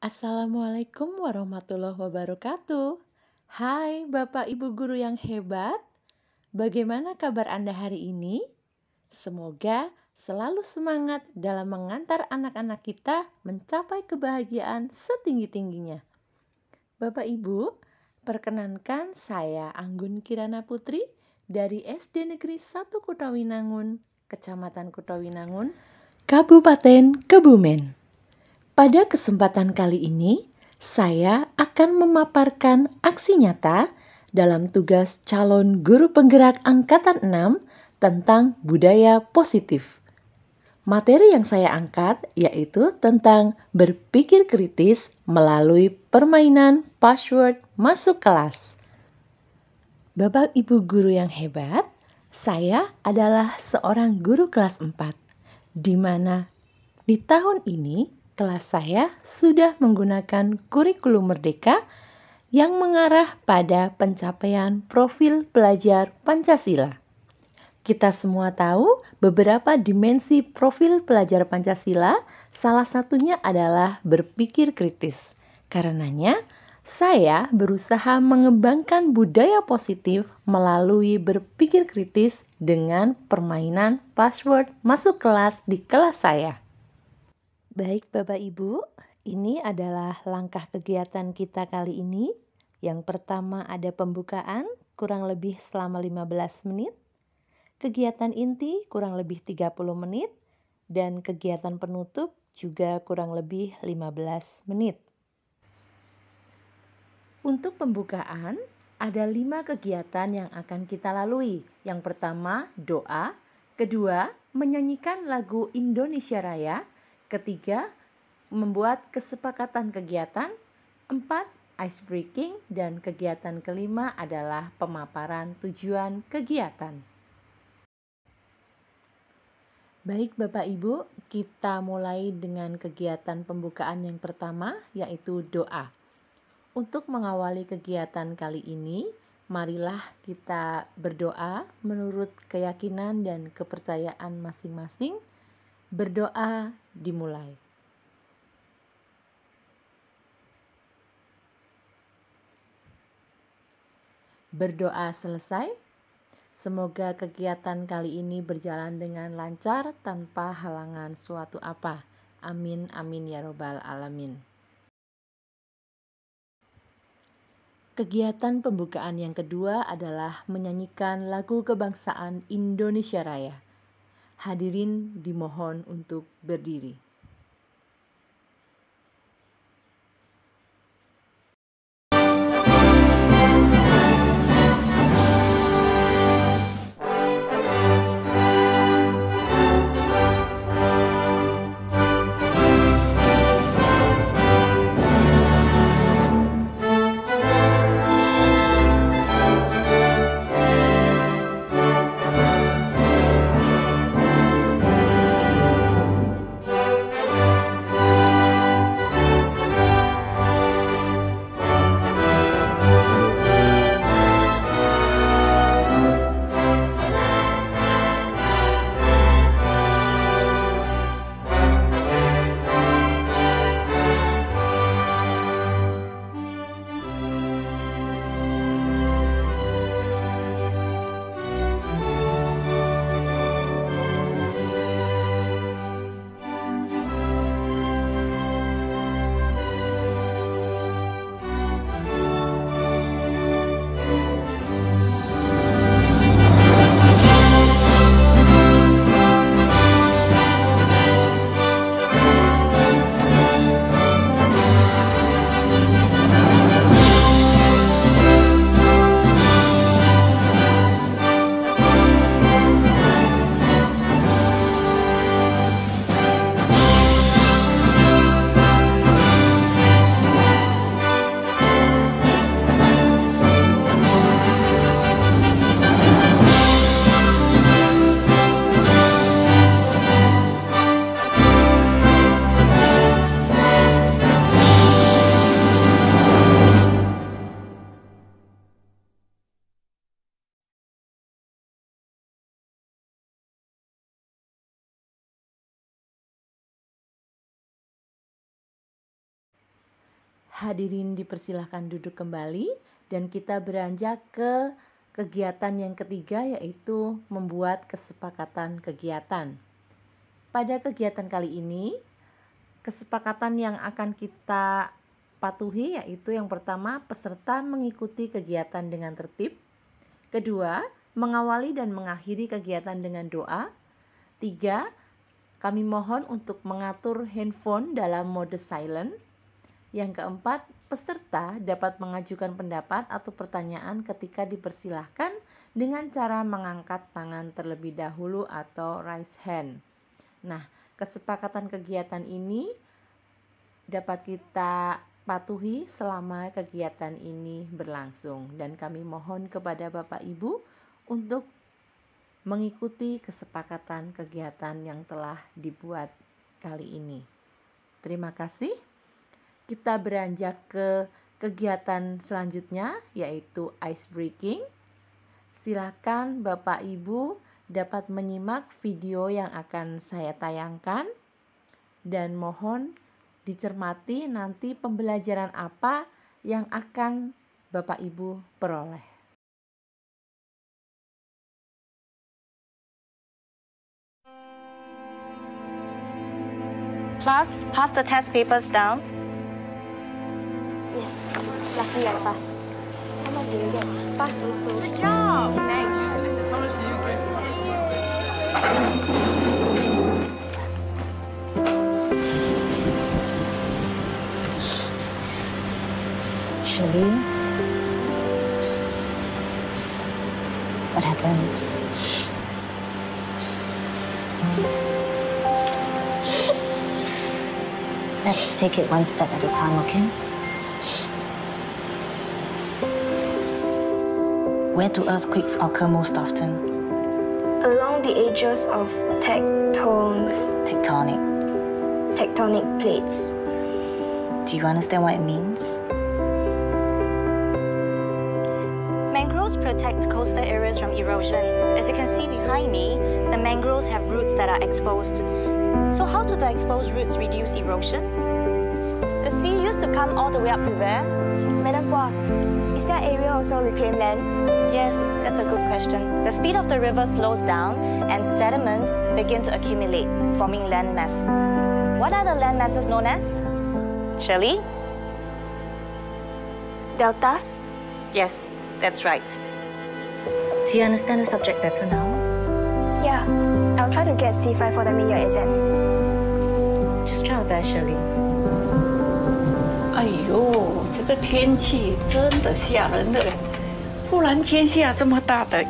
Assalamualaikum warahmatullahi wabarakatuh. Hai Bapak Ibu guru yang hebat, bagaimana kabar Anda hari ini? Semoga selalu semangat dalam mengantar anak-anak kita mencapai kebahagiaan setinggi-tingginya. Bapak Ibu, perkenankan saya Anggun Kirana Putri dari SD Negeri 1 Kutawinangun, Kecamatan Kutawinangun, Kabupaten Kebumen. Pada kesempatan kali ini, saya akan memaparkan aksi nyata dalam tugas calon guru penggerak angkatan 6 tentang budaya positif. Materi yang saya angkat yaitu tentang berpikir kritis melalui permainan password masuk kelas. Bapak Ibu guru yang hebat, saya adalah seorang guru kelas 4, di mana di tahun ini kelas saya sudah menggunakan kurikulum merdeka yang mengarah pada pencapaian profil pelajar Pancasila. Kita semua tahu beberapa dimensi profil pelajar Pancasila, salah satunya adalah berpikir kritis. Karenanya, saya berusaha mengembangkan budaya positif melalui berpikir kritis dengan permainan password masuk kelas di kelas saya. Baik Bapak Ibu, ini adalah langkah kegiatan kita kali ini. Yang pertama ada pembukaan kurang lebih selama 15 menit, kegiatan inti kurang lebih 30 menit, dan kegiatan penutup juga kurang lebih 15 menit. Untuk pembukaan, ada 5 kegiatan yang akan kita lalui. Yang pertama, doa. Kedua, menyanyikan lagu Indonesia Raya. Ketiga, membuat kesepakatan kegiatan. 4, ice breaking. Dan kegiatan kelima adalah pemaparan tujuan kegiatan. Baik Bapak Ibu, kita mulai dengan kegiatan pembukaan yang pertama, yaitu doa. Untuk mengawali kegiatan kali ini, marilah kita berdoa menurut keyakinan dan kepercayaan masing-masing. Berdoa dimulai. Berdoa selesai. Semoga kegiatan kali ini berjalan dengan lancar tanpa halangan suatu apa. Amin, amin ya robbal alamin. Kegiatan pembukaan yang kedua adalah menyanyikan lagu kebangsaan Indonesia Raya. Hadirin dimohon untuk berdiri. Hadirin dipersilahkan duduk kembali dan kita beranjak ke kegiatan yang ketiga, yaitu membuat kesepakatan kegiatan. Pada kegiatan kali ini, kesepakatan yang akan kita patuhi yaitu yang pertama, peserta mengikuti kegiatan dengan tertib. Kedua, mengawali dan mengakhiri kegiatan dengan doa. 3, kami mohon untuk mengatur handphone dalam mode silent. Yang keempat, peserta dapat mengajukan pendapat atau pertanyaan ketika dipersilahkan dengan cara mengangkat tangan terlebih dahulu atau raise hand. Nah, kesepakatan kegiatan ini dapat kita patuhi selama kegiatan ini berlangsung, dan kami mohon kepada Bapak Ibu untuk mengikuti kesepakatan kegiatan yang telah dibuat kali ini. Terima kasih. Kita beranjak ke kegiatan selanjutnya, yaitu ice breaking. Silakan Bapak Ibu dapat menyimak video yang akan saya tayangkan dan mohon dicermati nanti pembelajaran apa yang akan Bapak Ibu peroleh. Class, pass the test papers down. Yes, lucky I pass. How much did you get? Pass also. Good job. 59. Shirley, what happened? Let's take it one step at a time, okay? Where do earthquakes occur most often? Along the edges of tectonic plates. Do you understand what it means? Mangroves protect coastal areas from erosion. As you can see behind me, the mangroves have roots that are exposed. So how do the exposed roots reduce erosion? The sea used to come all the way up to there. Madam Pua, is that area also reclaimed land? Yes, that's a good question. The speed of the river slows down and sediments begin to accumulate, forming land mass. What are the land masses known as? Shirley? Deltas? Yes, that's right. Do you understand the subject better now? Yeah, I'll try to get C5 for the mid-year exam. Just try your best, Shirley. 哎呦，这个天气真的吓人的嘞！忽然间下这么大的雨。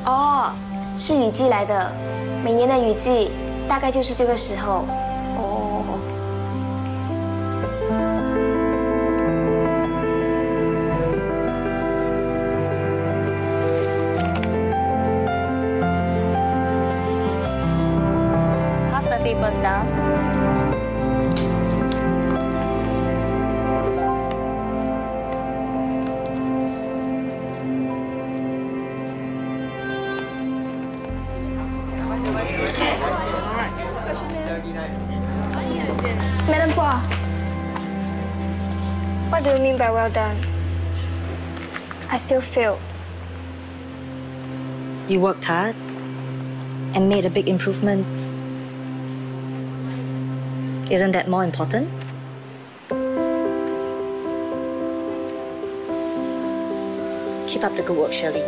哦，是雨季来的，每年的雨季大概就是这个时候。哦， Pass the papers down. Madam Pua, what do you mean by well done? I still failed. You worked hard and made a big improvement. Isn't that more important? Keep up the good work, Shirley.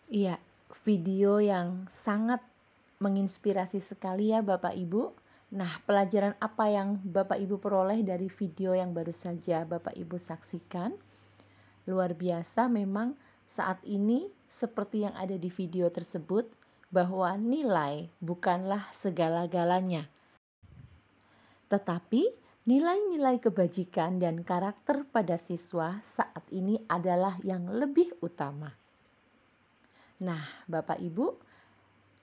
Iya, video yang sangat menginspirasi sekali ya Bapak Ibu. Nah, pelajaran apa yang Bapak Ibu peroleh dari video yang baru saja Bapak Ibu saksikan? Luar biasa memang saat ini seperti yang ada di video tersebut, bahwa nilai bukanlah segala-galanya. Tetapi nilai-nilai kebajikan dan karakter pada siswa saat ini adalah yang lebih utama. Nah, Bapak Ibu,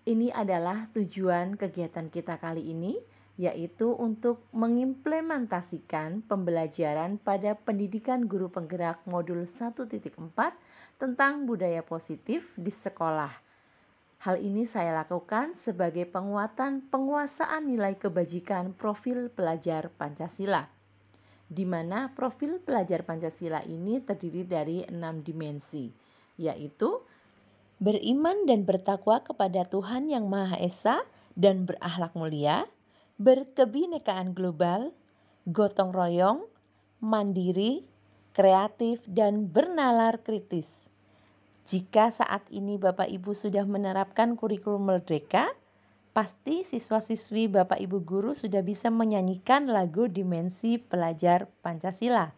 ini adalah tujuan kegiatan kita kali ini, yaitu untuk mengimplementasikan pembelajaran pada pendidikan guru penggerak modul 1.4 tentang budaya positif di sekolah. Hal ini saya lakukan sebagai penguatan penguasaan nilai kebajikan profil pelajar Pancasila, di mana profil pelajar Pancasila ini terdiri dari 6 dimensi, yaitu beriman dan bertakwa kepada Tuhan Yang Maha Esa dan berakhlak mulia, berkebinekaan global, gotong royong, mandiri, kreatif, dan bernalar kritis. Jika saat ini Bapak Ibu sudah menerapkan kurikulum merdeka, pasti siswa-siswi Bapak Ibu guru sudah bisa menyanyikan lagu dimensi pelajar Pancasila.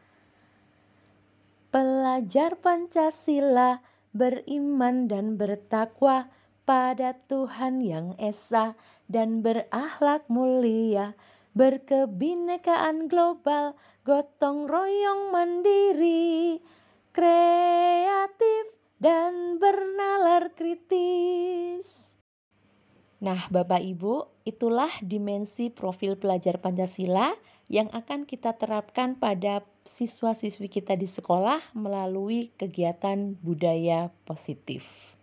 Pelajar Pancasila beriman dan bertakwa pada Tuhan Yang Esa dan berakhlak mulia, berkebinekaan global, gotong royong mandiri, kreatif dan bernalar kritis. Nah, Bapak Ibu, itulah dimensi profil pelajar Pancasila yang akan kita terapkan pada siswa-siswi kita di sekolah melalui kegiatan budaya positif.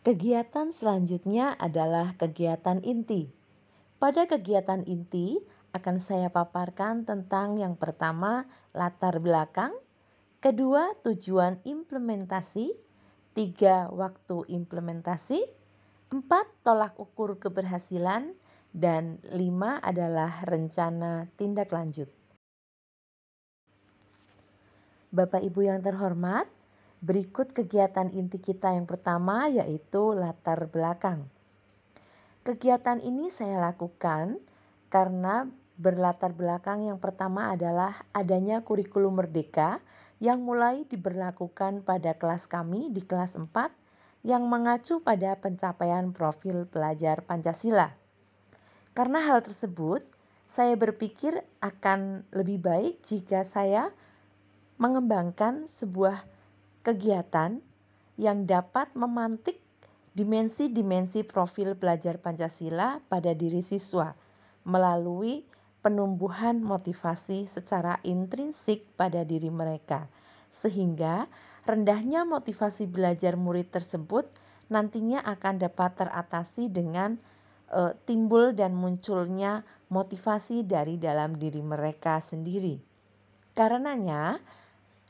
Kegiatan selanjutnya adalah kegiatan inti. Pada kegiatan inti akan saya paparkan tentang yang pertama latar belakang, kedua tujuan implementasi, 3 waktu implementasi, 4 tolak ukur keberhasilan, dan 5 adalah rencana tindak lanjut. Bapak Ibu yang terhormat, berikut kegiatan inti kita yang pertama yaitu latar belakang. Kegiatan ini saya lakukan karena berlatar belakang yang pertama adalah adanya kurikulum merdeka yang mulai diberlakukan pada kelas kami di kelas 4 yang mengacu pada pencapaian profil pelajar Pancasila. Karena hal tersebut, saya berpikir akan lebih baik jika saya mengembangkan sebuah kegiatan yang dapat memantik dimensi-dimensi profil pelajar Pancasila pada diri siswa melalui penumbuhan motivasi secara intrinsik pada diri mereka, sehingga rendahnya motivasi belajar murid tersebut nantinya akan dapat teratasi dengan timbul dan munculnya motivasi dari dalam diri mereka sendiri. Karenanya,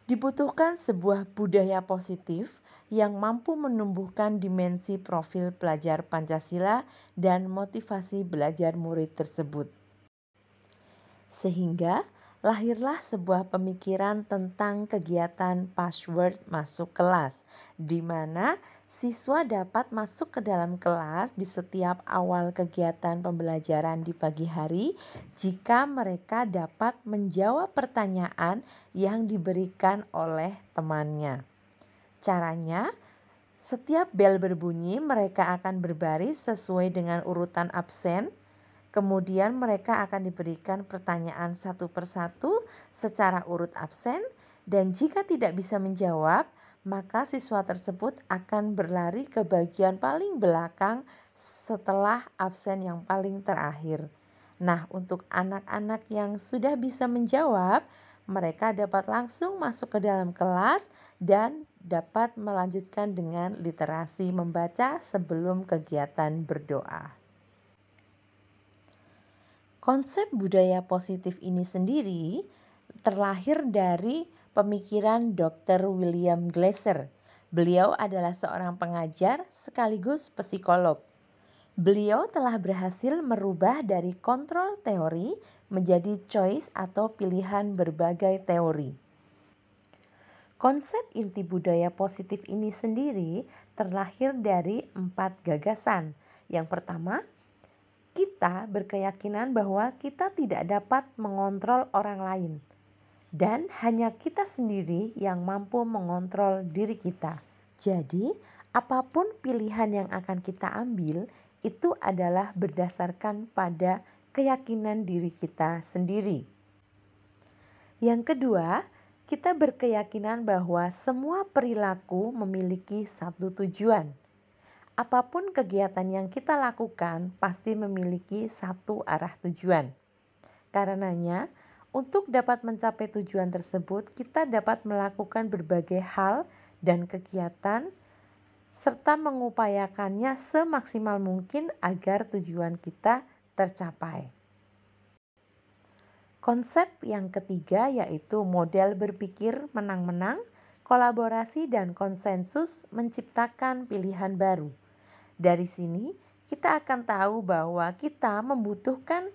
dibutuhkan sebuah budaya positif yang mampu menumbuhkan dimensi profil pelajar Pancasila dan motivasi belajar murid tersebut. Sehingga lahirlah sebuah pemikiran tentang kegiatan password masuk kelas, di mana siswa dapat masuk ke dalam kelas di setiap awal kegiatan pembelajaran di pagi hari jika mereka dapat menjawab pertanyaan yang diberikan oleh temannya. Caranya, setiap bel berbunyi mereka akan berbaris sesuai dengan urutan absen. Kemudian mereka akan diberikan pertanyaan satu persatu secara urut absen, dan jika tidak bisa menjawab, maka siswa tersebut akan berlari ke bagian paling belakang setelah absen yang paling terakhir. Nah, untuk anak-anak yang sudah bisa menjawab, mereka dapat langsung masuk ke dalam kelas dan dapat melanjutkan dengan literasi membaca sebelum kegiatan berdoa. Konsep budaya positif ini sendiri terlahir dari pemikiran Dr. William Glasser. Beliau adalah seorang pengajar sekaligus psikolog. Beliau telah berhasil merubah dari kontrol teori menjadi choice atau pilihan berbagai teori. Konsep inti budaya positif ini sendiri terlahir dari 4 gagasan. Yang pertama, kita berkeyakinan bahwa kita tidak dapat mengontrol orang lain. Dan hanya kita sendiri yang mampu mengontrol diri kita. Jadi, apapun pilihan yang akan kita ambil, itu adalah berdasarkan pada keyakinan diri kita sendiri. Yang kedua, kita berkeyakinan bahwa semua perilaku memiliki satu tujuan. Apapun kegiatan yang kita lakukan pasti memiliki satu arah tujuan. Karenanya, untuk dapat mencapai tujuan tersebut, kita dapat melakukan berbagai hal dan kegiatan serta mengupayakannya semaksimal mungkin agar tujuan kita tercapai. Konsep yang ketiga yaitu model berpikir menang-menang, kolaborasi dan konsensus menciptakan pilihan baru. Dari sini, kita akan tahu bahwa kita membutuhkan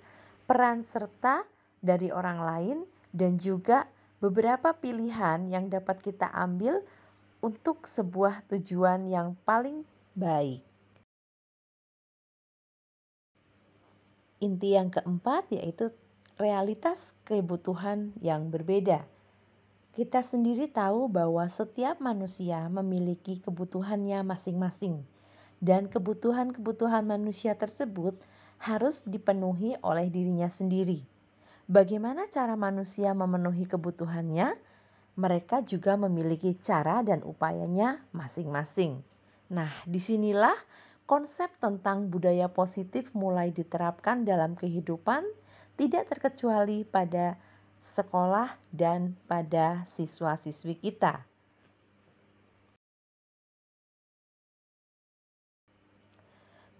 peran serta dari orang lain dan juga beberapa pilihan yang dapat kita ambil untuk sebuah tujuan yang paling baik. Inti yang keempat yaitu realitas kebutuhan yang berbeda. Kita sendiri tahu bahwa setiap manusia memiliki kebutuhannya masing-masing. Dan kebutuhan-kebutuhan manusia tersebut harus dipenuhi oleh dirinya sendiri. Bagaimana cara manusia memenuhi kebutuhannya? Mereka juga memiliki cara dan upayanya masing-masing. Nah, disinilah konsep tentang budaya positif mulai diterapkan dalam kehidupan, tidak terkecuali pada sekolah dan pada siswa-siswi kita.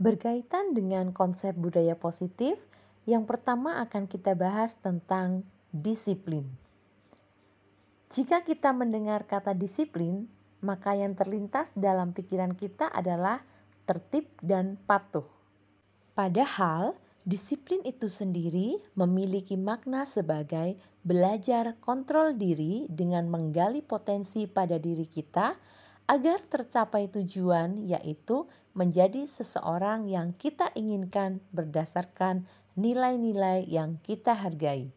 Berkaitan dengan konsep budaya positif, yang pertama akan kita bahas tentang disiplin. Jika kita mendengar kata disiplin, maka yang terlintas dalam pikiran kita adalah tertib dan patuh. Padahal, disiplin itu sendiri memiliki makna sebagai belajar kontrol diri dengan menggali potensi pada diri kita agar tercapai tujuan, yaitu menjadi seseorang yang kita inginkan berdasarkan nilai-nilai yang kita hargai.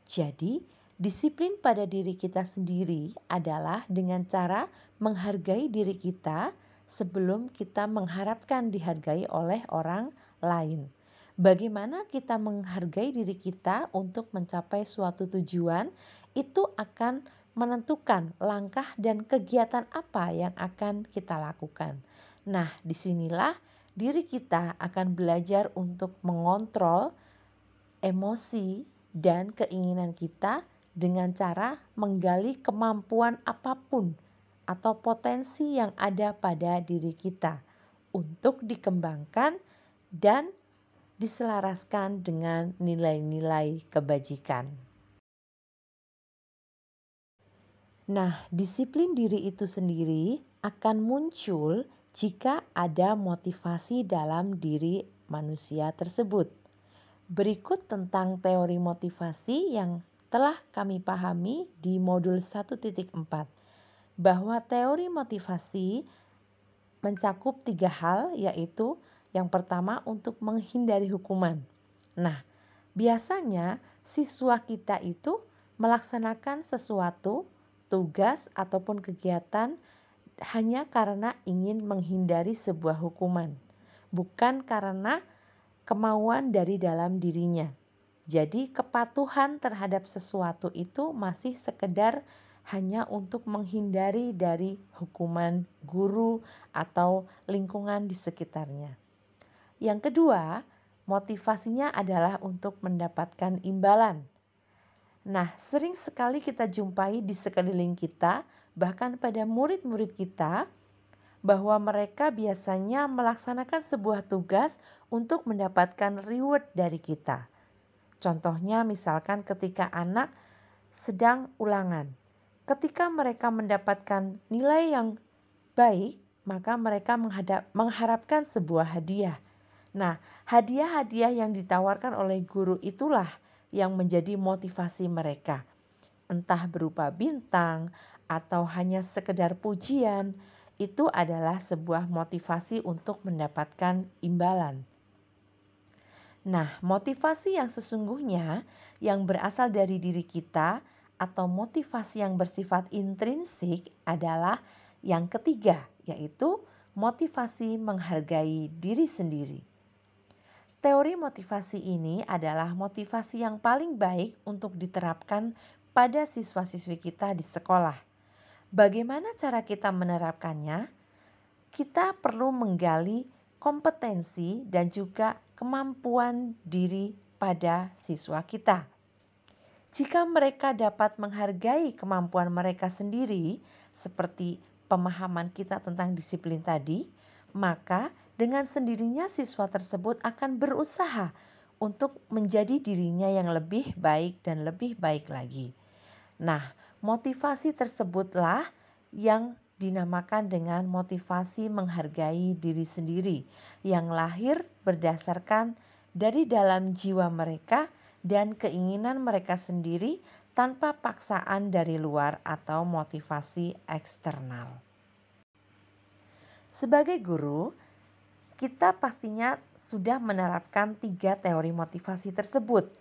Jadi, disiplin pada diri kita sendiri adalah dengan cara menghargai diri kita sebelum kita mengharapkan dihargai oleh orang lain. Bagaimana kita menghargai diri kita untuk mencapai suatu tujuan, itu akan menentukan langkah dan kegiatan apa yang akan kita lakukan. Nah, disinilah diri kita akan belajar untuk mengontrol emosi dan keinginan kita dengan cara menggali kemampuan apapun atau potensi yang ada pada diri kita untuk dikembangkan dan diselaraskan dengan nilai-nilai kebajikan. Nah, disiplin diri itu sendiri akan muncul jika ada motivasi dalam diri manusia tersebut. Berikut tentang teori motivasi yang telah kami pahami di modul 1.4, bahwa teori motivasi mencakup 3 hal, yaitu yang pertama untuk menghindari hukuman. Nah, biasanya siswa kita itu melaksanakan sesuatu, tugas ataupun kegiatan hanya karena ingin menghindari sebuah hukuman, bukan karena kemauan dari dalam dirinya. Jadi kepatuhan terhadap sesuatu itu masih sekedar hanya untuk menghindari dari hukuman guru atau lingkungan di sekitarnya. Yang kedua, motivasinya adalah untuk mendapatkan imbalan. Nah, sering sekali kita jumpai di sekeliling kita, bahkan pada murid-murid kita, bahwa mereka biasanya melaksanakan sebuah tugas untuk mendapatkan reward dari kita. Contohnya misalkan ketika anak sedang ulangan. Ketika mereka mendapatkan nilai yang baik, maka mereka mengharapkan sebuah hadiah. Nah, hadiah-hadiah yang ditawarkan oleh guru itulah yang menjadi motivasi mereka. Entah berupa bintang atau hanya sekedar pujian, itu adalah sebuah motivasi untuk mendapatkan imbalan. Nah, motivasi yang sesungguhnya yang berasal dari diri kita atau motivasi yang bersifat intrinsik adalah yang ketiga, yaitu motivasi menghargai diri sendiri. Teori motivasi ini adalah motivasi yang paling baik untuk diterapkan pada siswa-siswi kita di sekolah. Bagaimana cara kita menerapkannya? kita perlu menggali kompetensi dan juga kemampuan diri pada siswa kita. Jika mereka dapat menghargai kemampuan mereka sendiri, seperti pemahaman kita tentang disiplin tadi, maka dengan sendirinya siswa tersebut akan berusaha untuk menjadi dirinya yang lebih baik dan lebih baik lagi. Nah, motivasi tersebutlah yang dinamakan dengan motivasi menghargai diri sendiri, yang lahir berdasarkan dari dalam jiwa mereka dan keinginan mereka sendiri tanpa paksaan dari luar atau motivasi eksternal. Sebagai guru, kita pastinya sudah menerapkan 3 teori motivasi tersebut.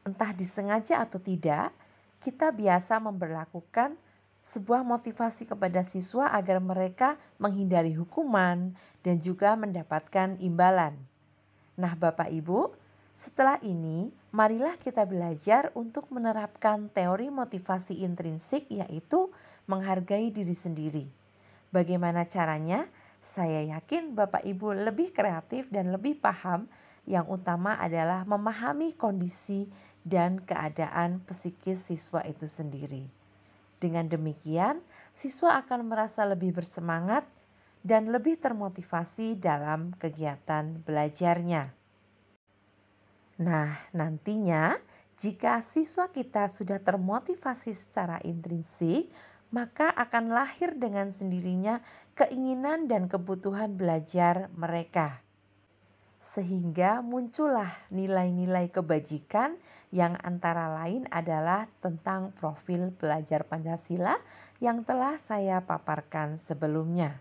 Entah disengaja atau tidak, kita biasa memberlakukan sebuah motivasi kepada siswa agar mereka menghindari hukuman dan juga mendapatkan imbalan. Nah, Bapak Ibu, setelah ini marilah kita belajar untuk menerapkan teori motivasi intrinsik, yaitu menghargai diri sendiri. Bagaimana caranya? Saya yakin Bapak Ibu lebih kreatif dan lebih paham. Yang utama adalah memahami kondisi dan keadaan psikis siswa itu sendiri. Dengan demikian, siswa akan merasa lebih bersemangat dan lebih termotivasi dalam kegiatan belajarnya. Nah, nantinya jika siswa kita sudah termotivasi secara intrinsik, maka akan lahir dengan sendirinya keinginan dan kebutuhan belajar mereka. Sehingga muncullah nilai-nilai kebajikan yang antara lain adalah tentang profil pelajar Pancasila yang telah saya paparkan sebelumnya.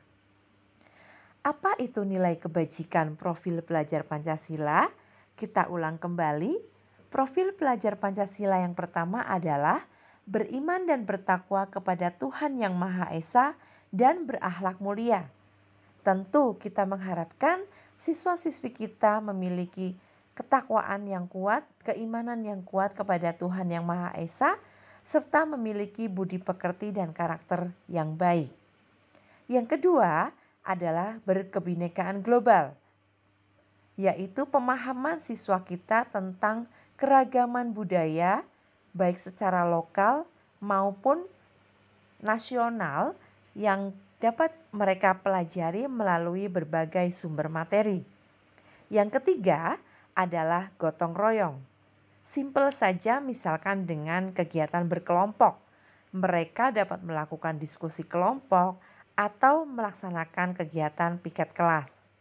Apa itu nilai kebajikan profil pelajar Pancasila? Kita ulang kembali. Profil pelajar Pancasila yang pertama adalah beriman dan bertakwa kepada Tuhan Yang Maha Esa dan berakhlak mulia. Tentu kita mengharapkan siswa-siswi kita memiliki ketakwaan yang kuat, keimanan yang kuat kepada Tuhan Yang Maha Esa, serta memiliki budi pekerti dan karakter yang baik. Yang kedua adalah berkebinekaan global, yaitu pemahaman siswa kita tentang keragaman budaya, baik secara lokal maupun nasional yang dapat mereka pelajari melalui berbagai sumber materi. Yang ketiga adalah gotong royong. Simpel saja, misalkan dengan kegiatan berkelompok. Mereka dapat melakukan diskusi kelompok atau melaksanakan kegiatan piket kelas.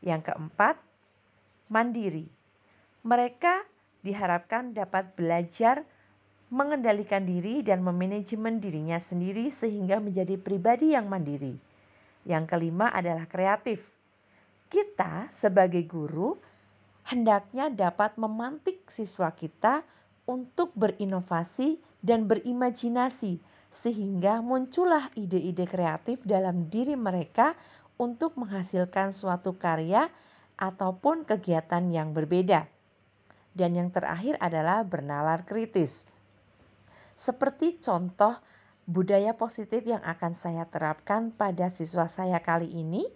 Yang keempat, mandiri. Mereka diharapkan dapat belajar mengendalikan diri dan memanajemen dirinya sendiri sehingga menjadi pribadi yang mandiri. Yang kelima adalah kreatif. Kita sebagai guru hendaknya dapat memantik siswa kita untuk berinovasi dan berimajinasi sehingga muncullah ide-ide kreatif dalam diri mereka untuk menghasilkan suatu karya ataupun kegiatan yang berbeda. Dan yang terakhir adalah bernalar kritis. Seperti contoh budaya positif yang akan saya terapkan pada siswa saya kali ini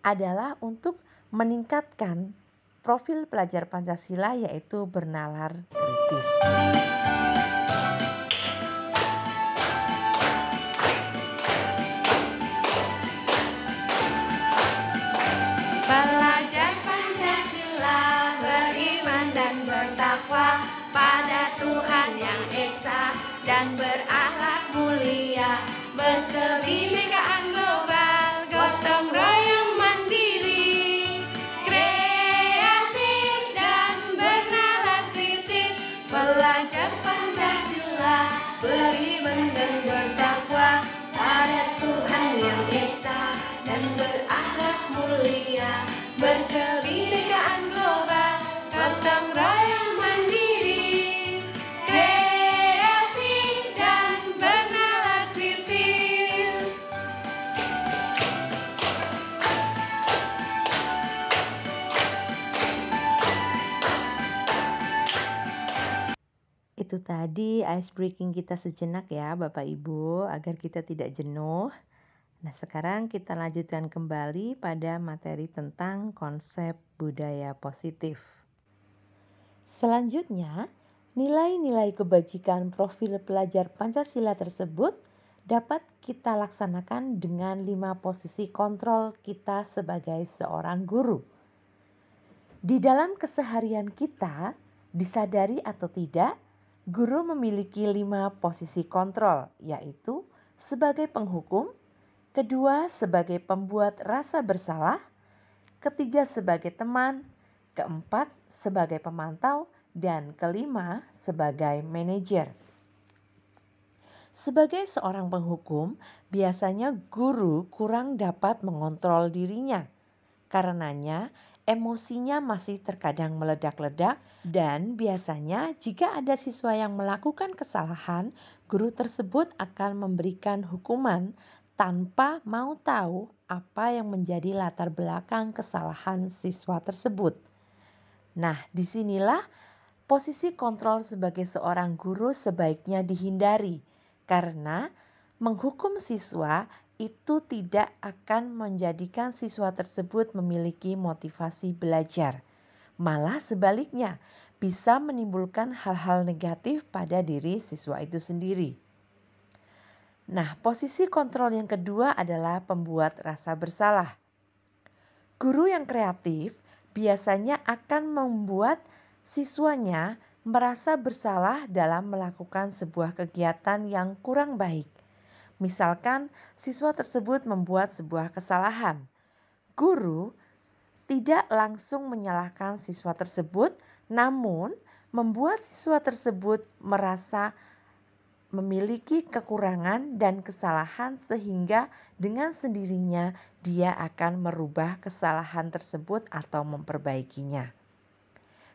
adalah untuk meningkatkan profil pelajar Pancasila, yaitu bernalar kritis. Pelajar Pancasila beriman dan bertakwa pada Tuhan Yang Esa dan berakhlak mulia, berkebinekaan global, gotong royong mandiri, kreatif dan bernalar kritis. Pelajar Pancasila beriman dan bertakwa pada Tuhan Yang Esa dan berakhlak mulia, berkebinekaan global, gotong royong mandiri, kreatif dan bernalar kritis. Itu tadi ice breaking kita sejenak ya Bapak Ibu, agar kita tidak jenuh. Nah, sekarang kita lanjutkan kembali pada materi tentang konsep budaya positif. Selanjutnya, nilai-nilai kebajikan profil pelajar Pancasila tersebut dapat kita laksanakan dengan 5 posisi kontrol kita sebagai seorang guru. Di dalam keseharian kita, disadari atau tidak, guru memiliki 5 posisi kontrol, yaitu sebagai penghukum, kedua sebagai pembuat rasa bersalah, ketiga sebagai teman, keempat sebagai pemantau, dan kelima sebagai manajer. Sebagai seorang penghukum, biasanya guru kurang dapat mengontrol dirinya. Karenanya, emosinya masih terkadang meledak-ledak dan biasanya jika ada siswa yang melakukan kesalahan, guru tersebut akan memberikan hukuman tanpa mau tahu apa yang menjadi latar belakang kesalahan siswa tersebut. Nah, disinilah posisi kontrol sebagai seorang guru sebaiknya dihindari karena menghukum siswa itu tidak akan menjadikan siswa tersebut memiliki motivasi belajar. Malah sebaliknya, bisa menimbulkan hal-hal negatif pada diri siswa itu sendiri. Nah, posisi kontrol yang kedua adalah pembuat rasa bersalah. Guru yang kreatif biasanya akan membuat siswanya merasa bersalah dalam melakukan sebuah kegiatan yang kurang baik. Misalkan siswa tersebut membuat sebuah kesalahan. Guru tidak langsung menyalahkan siswa tersebut, namun membuat siswa tersebut merasa memiliki kekurangan dan kesalahan sehingga dengan sendirinya dia akan merubah kesalahan tersebut atau memperbaikinya.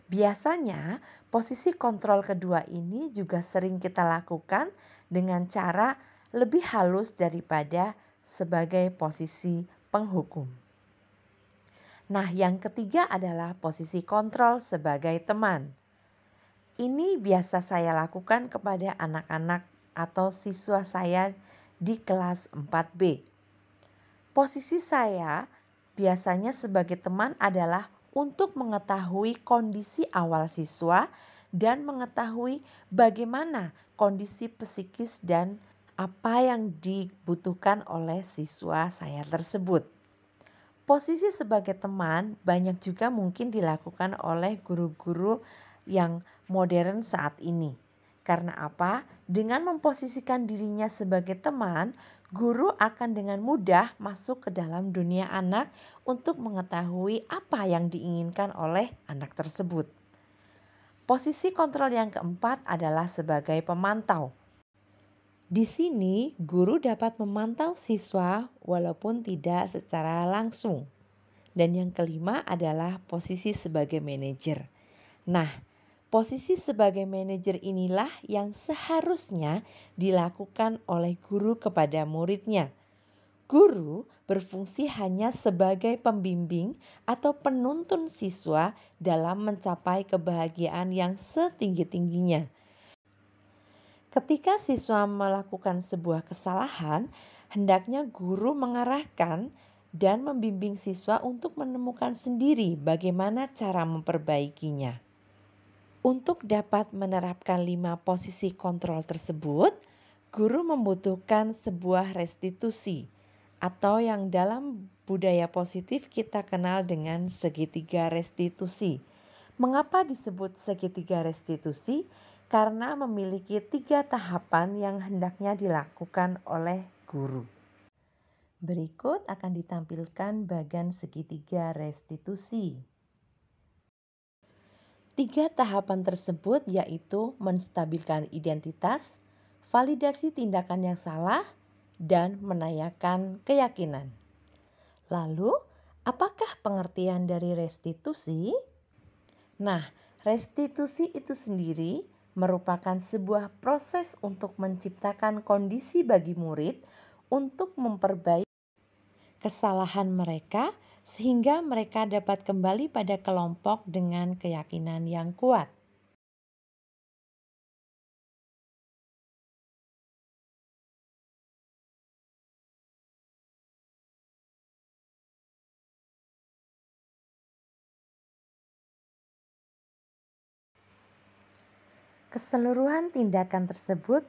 Biasanya posisi kontrol kedua ini juga sering kita lakukan dengan cara lebih halus daripada sebagai posisi penghukum. Nah, yang ketiga adalah posisi kontrol sebagai teman. Ini biasa saya lakukan kepada anak-anak atau siswa saya di kelas 4B. Posisi saya biasanya sebagai teman adalah untuk mengetahui kondisi awal siswa dan mengetahui bagaimana kondisi psikis dan apa yang dibutuhkan oleh siswa saya tersebut. Posisi sebagai teman banyak juga mungkin dilakukan oleh guru-guru yang modern saat ini. Karena apa? Dengan memposisikan dirinya sebagai teman, guru akan dengan mudah masuk ke dalam dunia anak untuk mengetahui apa yang diinginkan oleh anak tersebut. Posisi kontrol yang keempat adalah sebagai pemantau. Di sini, guru dapat memantau siswa walaupun tidak secara langsung. Dan yang kelima adalah posisi sebagai manajer. Nah, posisi sebagai manajer inilah yang seharusnya dilakukan oleh guru kepada muridnya. Guru berfungsi hanya sebagai pembimbing atau penuntun siswa dalam mencapai kebahagiaan yang setinggi-tingginya. Ketika siswa melakukan sebuah kesalahan, hendaknya guru mengarahkan dan membimbing siswa untuk menemukan sendiri bagaimana cara memperbaikinya. Untuk dapat menerapkan 5 posisi kontrol tersebut, guru membutuhkan sebuah restitusi atau yang dalam budaya positif kita kenal dengan segitiga restitusi. Mengapa disebut segitiga restitusi? Karena memiliki 3 tahapan yang hendaknya dilakukan oleh guru. Berikut akan ditampilkan bagan segitiga restitusi. 3 tahapan tersebut yaitu menstabilkan identitas, validasi tindakan yang salah, dan menayakan keyakinan. Lalu, apakah pengertian dari restitusi? Nah, restitusi itu sendiri merupakan sebuah proses untuk menciptakan kondisi bagi murid untuk memperbaiki kesalahan mereka sehingga mereka dapat kembali pada kelompok dengan keyakinan yang kuat. Keseluruhan tindakan tersebut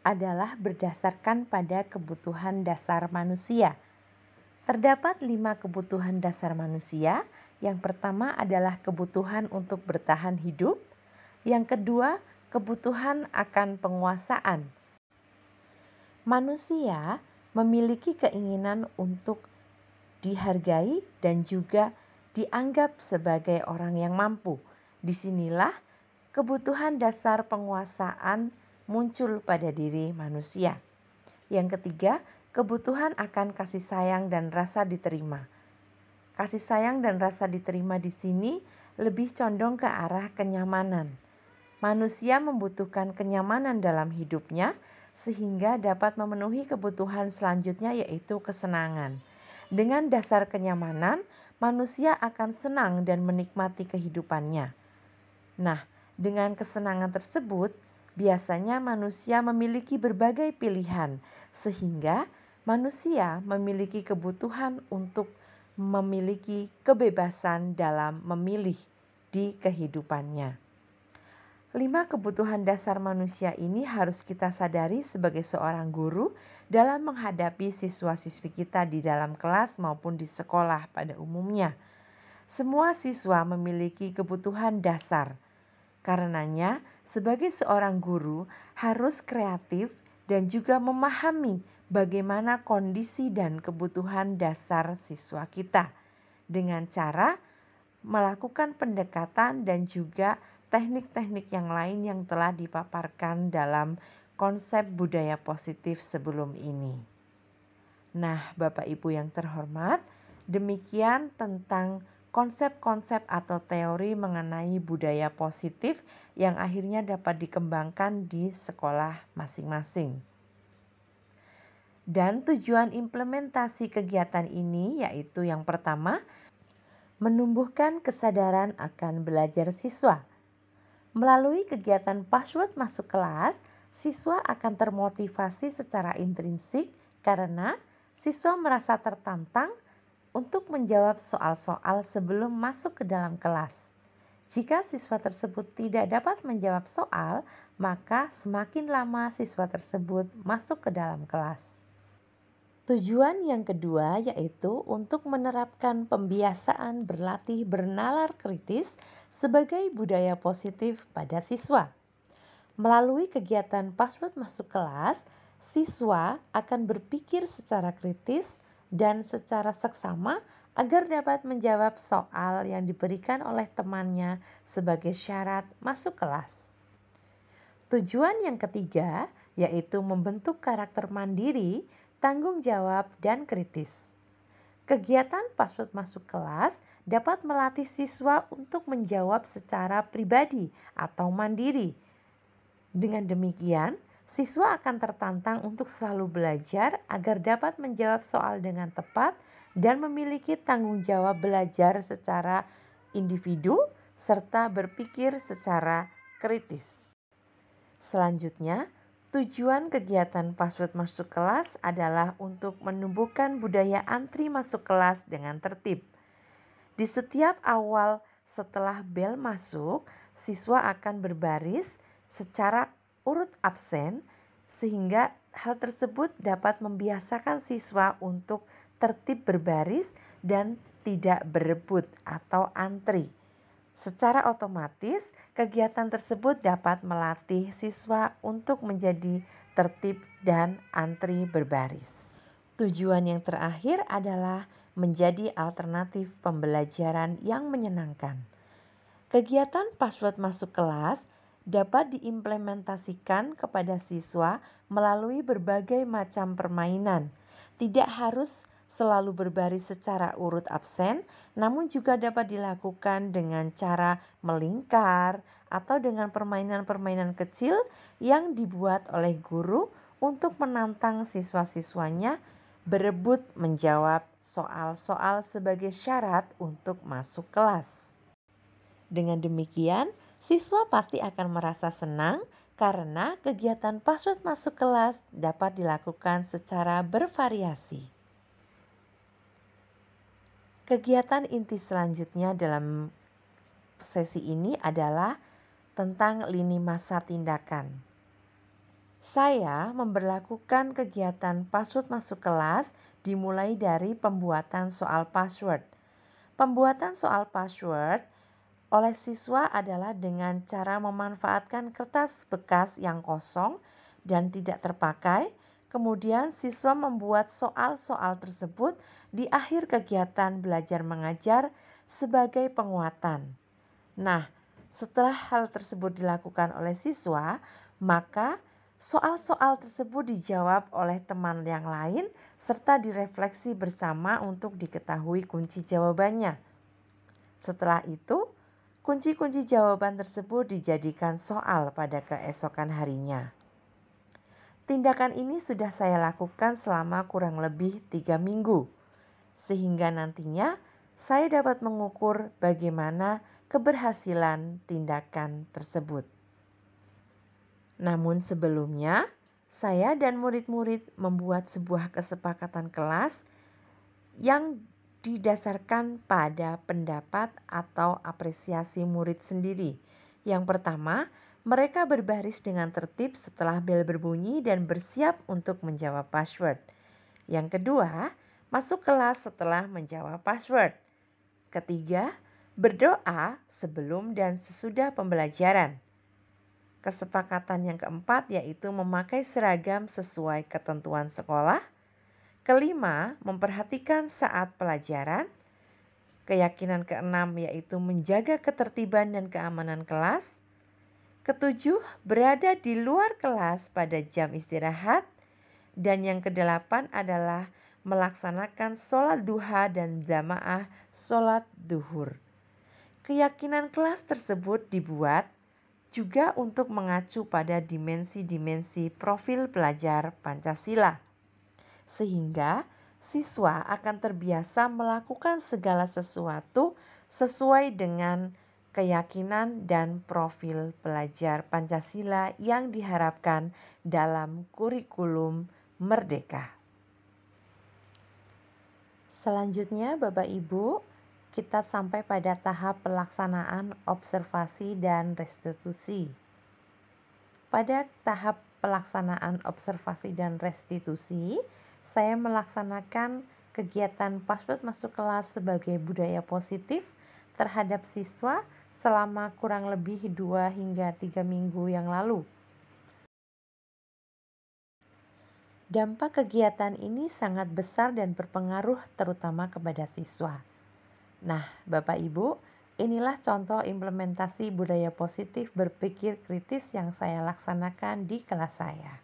adalah berdasarkan pada kebutuhan dasar manusia. Terdapat 5 kebutuhan dasar manusia. Yang pertama adalah kebutuhan untuk bertahan hidup. Yang kedua, kebutuhan akan penguasaan. Manusia memiliki keinginan untuk dihargai dan juga dianggap sebagai orang yang mampu. Disinilah kebutuhan dasar penguasaan muncul pada diri manusia. Yang ketiga, kebutuhan akan kasih sayang dan rasa diterima. Kasih sayang dan rasa diterima di sini lebih condong ke arah kenyamanan. Manusia membutuhkan kenyamanan dalam hidupnya sehingga dapat memenuhi kebutuhan selanjutnya, yaitu kesenangan. Dengan dasar kenyamanan, manusia akan senang dan menikmati kehidupannya. Nah, dengan kesenangan tersebut, biasanya manusia memiliki berbagai pilihan, sehingga manusia memiliki kebutuhan untuk memiliki kebebasan dalam memilih di kehidupannya. 5 kebutuhan dasar manusia ini harus kita sadari sebagai seorang guru dalam menghadapi siswa-siswi kita di dalam kelas maupun di sekolah pada umumnya. Semua siswa memiliki kebutuhan dasar. Karenanya, sebagai seorang guru harus kreatif dan juga memahami bagaimana kondisi dan kebutuhan dasar siswa kita dengan cara melakukan pendekatan dan juga teknik-teknik yang lain yang telah dipaparkan dalam konsep budaya positif sebelum ini. Nah, Bapak Ibu yang terhormat, demikian tentang konsep-konsep atau teori mengenai budaya positif yang akhirnya dapat dikembangkan di sekolah masing-masing. Dan tujuan implementasi kegiatan ini yaitu yang pertama, menumbuhkan kesadaran akan belajar siswa. Melalui kegiatan password masuk kelas, siswa akan termotivasi secara intrinsik karena siswa merasa tertantang untuk menjawab soal-soal sebelum masuk ke dalam kelas. Jika siswa tersebut tidak dapat menjawab soal, maka semakin lama siswa tersebut masuk ke dalam kelas. Tujuan yang kedua yaitu untuk menerapkan pembiasaan berlatih bernalar kritis sebagai budaya positif pada siswa. Melalui kegiatan password masuk kelas, siswa akan berpikir secara kritis dan secara seksama agar dapat menjawab soal yang diberikan oleh temannya sebagai syarat masuk kelas. Tujuan yang ketiga yaitu membentuk karakter mandiri, tanggung jawab, dan kritis. Kegiatan password masuk kelas dapat melatih siswa untuk menjawab secara pribadi atau mandiri. Dengan demikian, siswa akan tertantang untuk selalu belajar agar dapat menjawab soal dengan tepat dan memiliki tanggung jawab belajar secara individu serta berpikir secara kritis. Selanjutnya, tujuan kegiatan password masuk kelas adalah untuk menumbuhkan budaya antri masuk kelas dengan tertib. Di setiap awal setelah bel masuk, siswa akan berbaris secara urut absen sehingga hal tersebut dapat membiasakan siswa untuk tertib berbaris dan tidak berebut atau antri. Secara otomatis, kegiatan tersebut dapat melatih siswa untuk menjadi tertib dan antri berbaris. Tujuan yang terakhir adalah menjadi alternatif pembelajaran yang menyenangkan. Kegiatan password masuk kelas dapat diimplementasikan kepada siswa melalui berbagai macam permainan. Tidak harus selalu berbaris secara urut absen, namun juga dapat dilakukan dengan cara melingkar atau dengan permainan-permainan kecil yang dibuat oleh guru untuk menantang siswa-siswanya berebut menjawab soal-soal sebagai syarat untuk masuk kelas. Dengan demikian, siswa pasti akan merasa senang karena kegiatan password masuk kelas dapat dilakukan secara bervariasi. Kegiatan inti selanjutnya dalam sesi ini adalah tentang lini masa tindakan. Saya memberlakukan kegiatan password masuk kelas dimulai dari pembuatan soal password. Pembuatan soal password oleh siswa adalah dengan cara memanfaatkan kertas bekas yang kosong dan tidak terpakai. Kemudian siswa membuat soal-soal tersebut di akhir kegiatan belajar mengajar sebagai penguatan. Nah, setelah hal tersebut dilakukan oleh siswa, maka soal-soal tersebut dijawab oleh teman yang lain serta direfleksi bersama untuk diketahui kunci jawabannya. Setelah itu, kunci-kunci jawaban tersebut dijadikan soal pada keesokan harinya. Tindakan ini sudah saya lakukan selama kurang lebih 3 minggu, sehingga nantinya saya dapat mengukur bagaimana keberhasilan tindakan tersebut. Namun sebelumnya, saya dan murid-murid membuat sebuah kesepakatan kelas yang didasarkan pada pendapat atau apresiasi murid sendiri. Yang pertama, mereka berbaris dengan tertib setelah bel berbunyi dan bersiap untuk menjawab password. Yang kedua, masuk kelas setelah menjawab password. Ketiga, berdoa sebelum dan sesudah pembelajaran. Kesepakatan yang keempat yaitu memakai seragam sesuai ketentuan sekolah. Kelima, memperhatikan saat pelajaran. Keyakinan keenam yaitu menjaga ketertiban dan keamanan kelas. Ketujuh, berada di luar kelas pada jam istirahat. Dan yang kedelapan adalah melaksanakan sholat duha dan jamaah sholat duhur. Keyakinan kelas tersebut dibuat juga untuk mengacu pada dimensi-dimensi profil pelajar Pancasila. Sehingga siswa akan terbiasa melakukan segala sesuatu sesuai dengan keyakinan dan profil pelajar Pancasila yang diharapkan dalam kurikulum Merdeka. Selanjutnya Bapak Ibu, kita sampai pada tahap pelaksanaan observasi dan restitusi. Pada tahap pelaksanaan observasi dan restitusi, saya melaksanakan kegiatan password masuk kelas sebagai budaya positif terhadap siswa selama kurang lebih 2 hingga 3 minggu yang lalu. Dampak kegiatan ini sangat besar dan berpengaruh terutama kepada siswa. Nah, Bapak Ibu, inilah contoh implementasi budaya positif berpikir kritis yang saya laksanakan di kelas saya.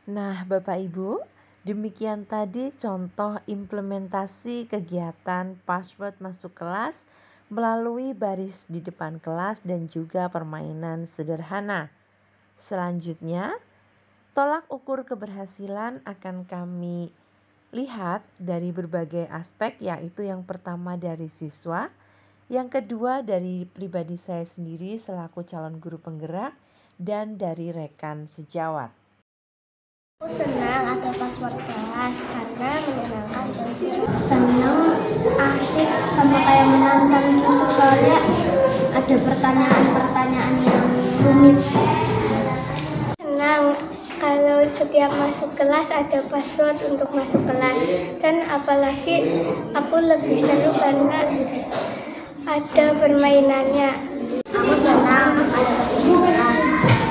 Nah, Bapak Ibu, demikian tadi contoh implementasi kegiatan password masuk kelas melalui baris di depan kelas dan juga permainan sederhana. Selanjutnya, tolak ukur keberhasilan akan kami lihat dari berbagai aspek, yaitu yang pertama dari siswa, yang kedua dari pribadi saya sendiri selaku calon guru penggerak, dan dari rekan sejawat. Aku senang ada password kelas karena menyenangkan dan seru. Senang, asik, sama kayak menantang gitu, soalnya ada pertanyaan-pertanyaan yang rumit. Senang kalau setiap masuk kelas ada password untuk masuk kelas, dan apalagi aku lebih seru karena ada permainannya. Aku senang ada password kelas.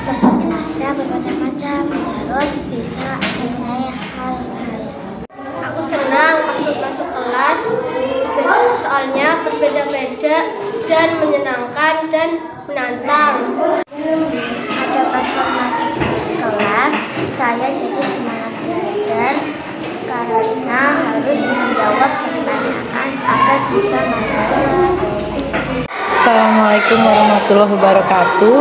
Password kelasnya bermacam-macam, terus bisa menilai hal-hal. Aku senang password masuk kelas, soalnya berbeda-beda dan menyenangkan dan menantang. Ada password masuk kelas, saya jadi semangat belajar karena harus menjawab pertanyaan agar bisa masuk kelas. Assalamualaikum warahmatullahi wabarakatuh.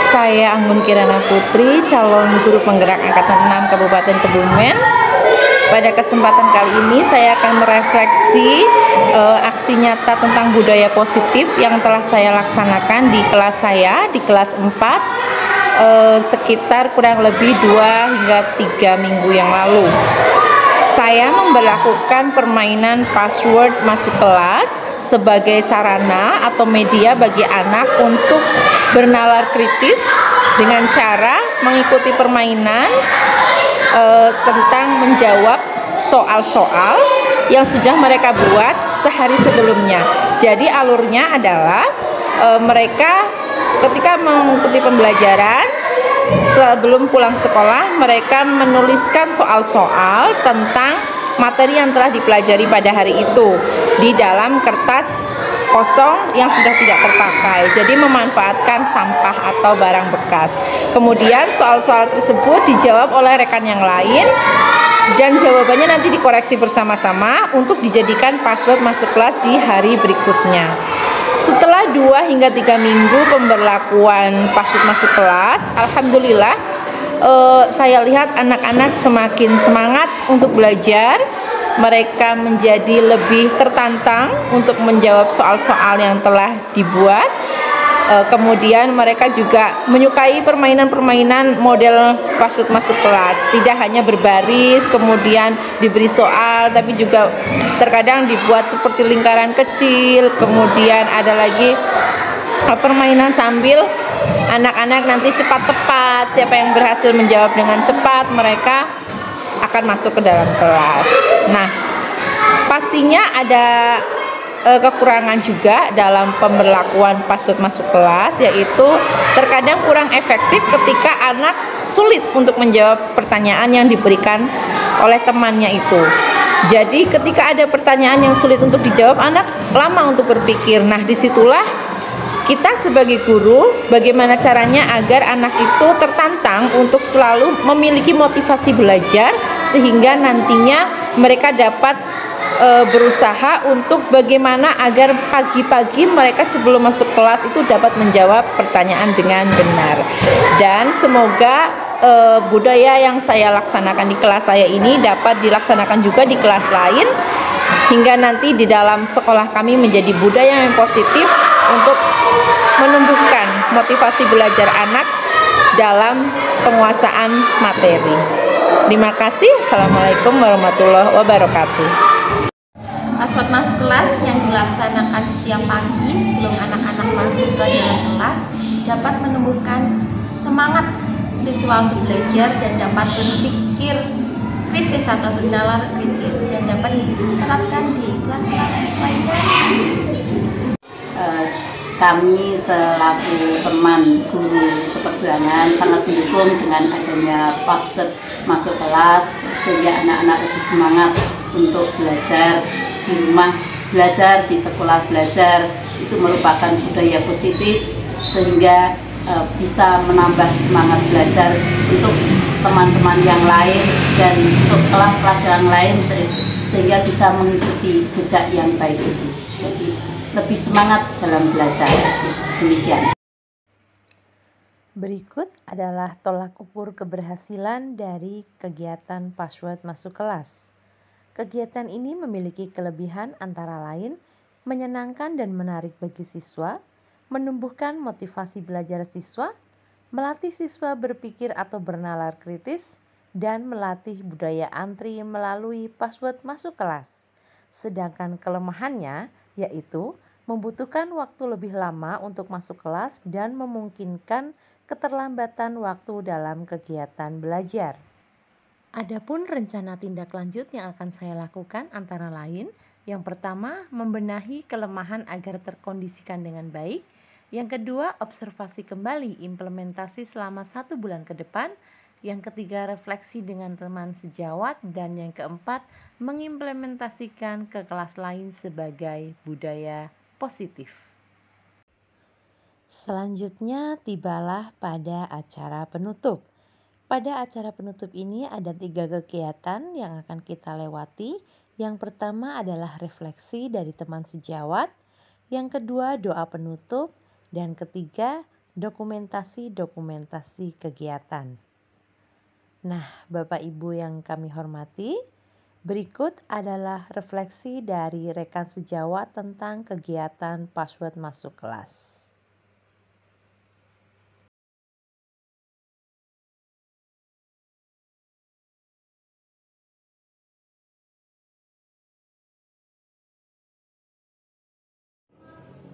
Saya Anggun Kirana Putri, calon guru penggerak Angkatan 6 Kabupaten Kebumen. Pada kesempatan kali ini saya akan merefleksi aksi nyata tentang budaya positif yang telah saya laksanakan di kelas saya, di kelas 4, sekitar kurang lebih 2 hingga 3 minggu yang lalu. Saya memberlakukan permainan password masuk kelas sebagai sarana atau media bagi anak untuk bernalar kritis dengan cara mengikuti permainan tentang menjawab soal-soal yang sudah mereka buat sehari sebelumnya. Jadi alurnya adalah mereka ketika mengikuti pembelajaran sebelum pulang sekolah, mereka menuliskan soal-soal tentang materi yang telah dipelajari pada hari itu di dalam kertas kosong yang sudah tidak terpakai. Jadi memanfaatkan sampah atau barang bekas. Kemudian soal-soal tersebut dijawab oleh rekan yang lain dan jawabannya nanti dikoreksi bersama-sama untuk dijadikan password masuk kelas di hari berikutnya. Setelah 2 hingga 3 minggu pemberlakuan password masuk kelas, alhamdulillah saya lihat anak-anak semakin semangat untuk belajar. Mereka menjadi lebih tertantang untuk menjawab soal-soal yang telah dibuat. Kemudian mereka juga menyukai permainan-permainan model password masuk kelas. Tidak hanya berbaris, kemudian diberi soal, tapi juga terkadang dibuat seperti lingkaran kecil. Kemudian ada lagi permainan sambil anak-anak nanti cepat tepat. Siapa yang berhasil menjawab dengan cepat, mereka akan masuk ke dalam kelas. Nah, pastinya ada kekurangan juga dalam pemberlakuan password masuk kelas, yaitu terkadang kurang efektif ketika anak sulit untuk menjawab pertanyaan yang diberikan oleh temannya itu. Jadi ketika ada pertanyaan yang sulit untuk dijawab, anak lama untuk berpikir. Nah, disitulah kita sebagai guru, bagaimana caranya agar anak itu tertantang untuk selalu memiliki motivasi belajar, sehingga nantinya mereka dapat berusaha untuk bagaimana agar pagi-pagi mereka sebelum masuk kelas itu dapat menjawab pertanyaan dengan benar. Dan semoga budaya yang saya laksanakan di kelas saya ini dapat dilaksanakan juga di kelas lain, hingga nanti di dalam sekolah kami menjadi budaya yang positif untuk menumbuhkan motivasi belajar anak dalam penguasaan materi. Terima kasih. Assalamualaikum warahmatullahi wabarakatuh. Password masuk kelas yang dilaksanakan setiap pagi sebelum anak-anak masuk ke dalam kelas dapat menumbuhkan semangat siswa untuk belajar dan dapat berpikir kritis atau bernalar kritis dan dapat diterapkan di kelas-kelas lainnya. Kami selaku teman guru seperjuangan sangat mendukung dengan adanya password masuk kelas, sehingga anak-anak lebih semangat untuk belajar di rumah, belajar di sekolah belajar. Itu merupakan budaya positif, sehingga bisa menambah semangat belajar untuk teman-teman yang lain dan untuk kelas-kelas yang lain sehingga bisa mengikuti jejak yang baik itu. Jadi lebih semangat dalam belajar. Demikian. Berikut adalah tolak ukur keberhasilan dari kegiatan Password Masuk Kelas. Kegiatan ini memiliki kelebihan antara lain menyenangkan dan menarik bagi siswa, menumbuhkan motivasi belajar siswa, melatih siswa berpikir atau bernalar kritis, dan melatih budaya antri melalui password masuk kelas. Sedangkan kelemahannya yaitu membutuhkan waktu lebih lama untuk masuk kelas dan memungkinkan keterlambatan waktu dalam kegiatan belajar. Adapun rencana tindak lanjut yang akan saya lakukan antara lain, yang pertama membenahi kelemahan agar terkondisikan dengan baik, yang kedua observasi kembali implementasi selama 1 bulan ke depan, yang ketiga refleksi dengan teman sejawat, dan yang keempat mengimplementasikan ke kelas lain sebagai budaya positif. Selanjutnya tibalah pada acara penutup. Pada acara penutup ini ada 3 kegiatan yang akan kita lewati. Yang pertama adalah refleksi dari teman sejawat, yang kedua doa penutup, dan ketiga dokumentasi kegiatan. Nah, Bapak Ibu yang kami hormati, berikut adalah refleksi dari rekan sejawat tentang kegiatan password masuk kelas.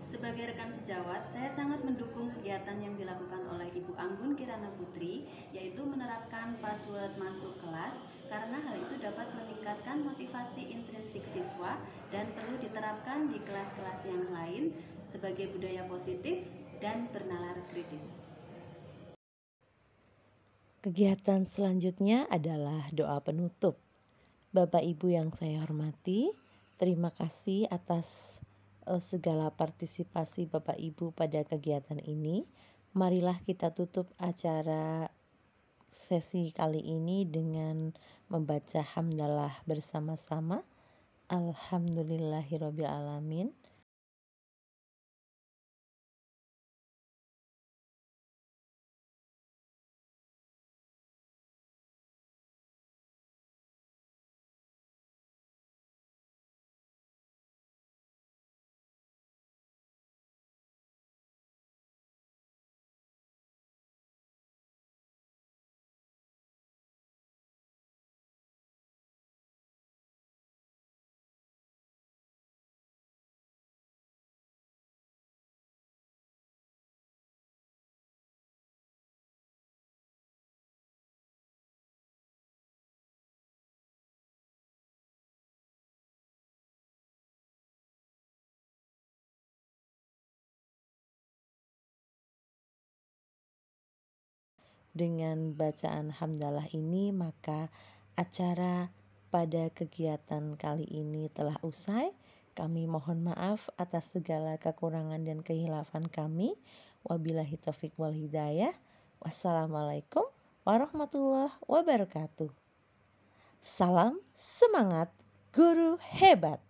Sebagai rekan sejawat, saya sangat mendukung kegiatan yang dilakukan oleh Ibu Anggun Kirana Putri, yaitu menerapkan password masuk kelas, karena hal itu dapat meningkatkan motivasi intrinsik siswa dan perlu diterapkan di kelas-kelas yang lain sebagai budaya positif dan bernalar kritis. Kegiatan selanjutnya adalah doa penutup. Bapak Ibu yang saya hormati, terima kasih atas segala partisipasi Bapak Ibu pada kegiatan ini. Marilah kita tutup acara sesi kali ini dengan membaca hamdalah bersama-sama. Alhamdulillahirabbil alamin. Dengan bacaan hamdalah ini, maka acara pada kegiatan kali ini telah usai. Kami mohon maaf atas segala kekurangan dan kehilafan kami. Wabillahi taufiq wal hidayah. Wassalamualaikum warahmatullahi wabarakatuh. Salam semangat guru hebat.